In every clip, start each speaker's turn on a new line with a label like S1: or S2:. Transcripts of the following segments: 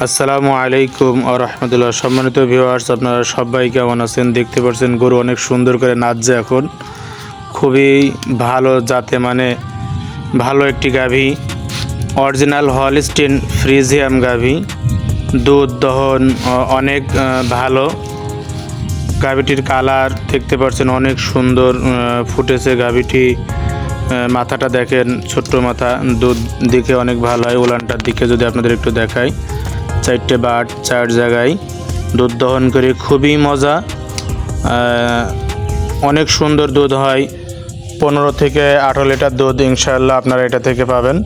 S1: আসসালামু আলাইকুম ওয়া রাহমাতুল্লাহ। সম্মানিত ভিউয়ার্স, আপনারা সবাই কেমন আছেন? দেখতে পাচ্ছেন গরু অনেক সুন্দর করে নাচছে। এখন খুবই ভালো জাতে ভালো একটি গাভী, অরিজিনাল হলস্টিন ফ্রিজিয়াম গাভী। দুধ দহন অনেক ভালো। গাভীটির কালার দেখতে পাচ্ছেন অনেক সুন্দর ফুটেছে গাভীটি। মাথাটা দেখেন, ছোট্ট মাথা। দুধ দিকে অনেক ভালো হয়। উলানটার দিকে যদি আপনাদের একটু দেখাই, 4টে বাট 4 জায়গায় দুধ দহন করে খুবই মজা। অনেক সুন্দর দুধ হয়। 15 থেকে 18 লিটার দুধ ইনশাআল্লাহ আপনারা এটা থেকে পাবেন।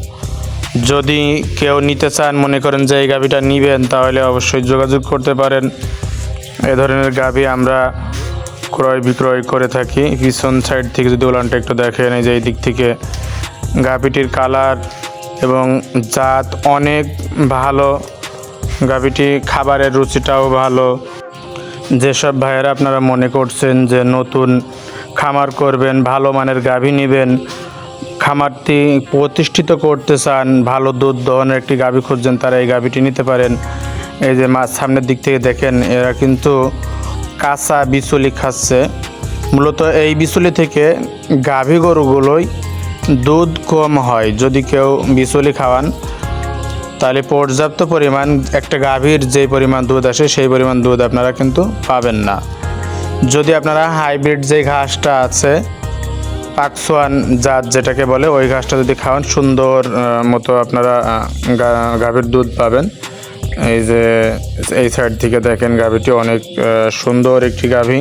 S1: যদি কেউ নিতে চান, মনে করেন যে এই গাভীটা নেবেন, তাহলে অবশ্যই যোগাযোগ করতে পারেন। এ ধরনের গাভী আমরা ক্রয় বিক্রয় করে থাকি। পিছন সাইড থেকে যদি উলানটা একটু দেখেন, এই যে এই দিক থেকে গাভীটির কালার এবং জাত অনেক ভালো। গাভীটি খাবারের রুচিটাও ভালো। যেসব ভাইয়েরা আপনারা মনে করছেন যে নতুন খামার করবেন, ভালো মানের গাভী নেবেন, খামারটি প্রতিষ্ঠিত করতে চান, ভালো দুধ দহনের একটি গাভী খুঁজছেন, তারা এই গাভীটি নিতে পারেন। এই যে সামনের দিক থেকে দেখেন, এরা কিন্তু কাঁচা বিচুলি খাচ্ছে। মূলত এই বিচুলি থেকে গাভী গরুগুলোই দুধ কম হয়। যদি কেউ বিচুলি খাওয়ান, তাহলে পর্যাপ্ত পরিমাণ একটা গাভীর যে পরিমাণ দুধ আসে, সেই পরিমাণ দুধ আপনারা কিন্তু পাবেন না। যদি আপনারা হাইব্রিড যে ঘাসটা আছে, পাকসোয়ান জাত যেটাকে বলে, ওই ঘাসটা যদি খাওয়ান, সুন্দর মতো আপনারা গাভীর দুধ পাবেন। এই যে এই সাইড থেকে দেখেন, গাভীটি অনেক সুন্দর একটি গাভী।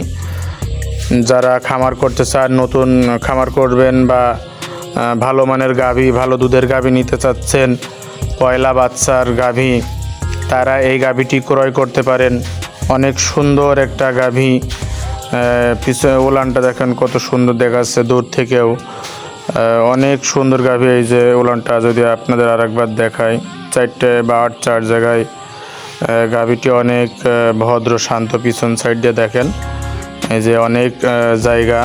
S1: যারা খামার করতে চান, নতুন খামার করবেন, বা ভালো মানের গাভী, ভালো দুধের গাভী নিতে চাচ্ছেন, পয়লা বাচ্চার গাভী, তারা এই গাভীটি ক্রয় করতে পারেন। অনেক সুন্দর একটা গাভী। পিছনে উলানটা দেখেন কত সুন্দর দেখাচ্ছে দূর থেকেও। অনেক সুন্দর গাভী। এই যে উলানটা যদি আপনাদের আরেকবার দেখাই, 4টে বাট 4 জায়গায়। গাভীটি অনেক ভদ্র শান্ত। পিছন সাইড দিয়ে দেখেন, এই যে অনেক জায়গা।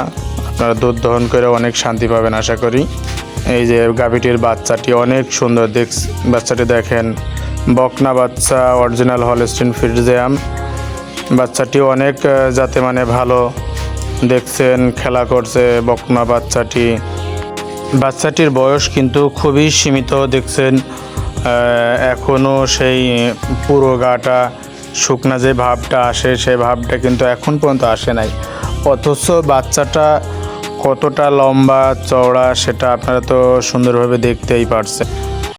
S1: আপনারা দুধ দহন করে অনেক শান্তি পাবেন আশা করি। এই যে গাভীটির বাচ্চাটি অনেক সুন্দর। বাচ্চাটি দেখেন, বকনা বাচ্চা, অরিজিনাল হলস্টিন ফ্রিজিয়াম। বাচ্চাটি অনেক জাতে ভালো। দেখছেন খেলা করছে বকনা বাচ্চাটি। বাচ্চাটির বয়স কিন্তু খুবই সীমিত। দেখছেন এখনও সেই পুরো গাটা শুকনা যে ভাবটা আসে, সেই ভাবটা কিন্তু এখন পর্যন্ত আসে নাই। অথচ বাচ্চাটা কতটা লম্বা চওড়া সেটা আপনারা তো সুন্দরভাবে দেখতেই পারছেন।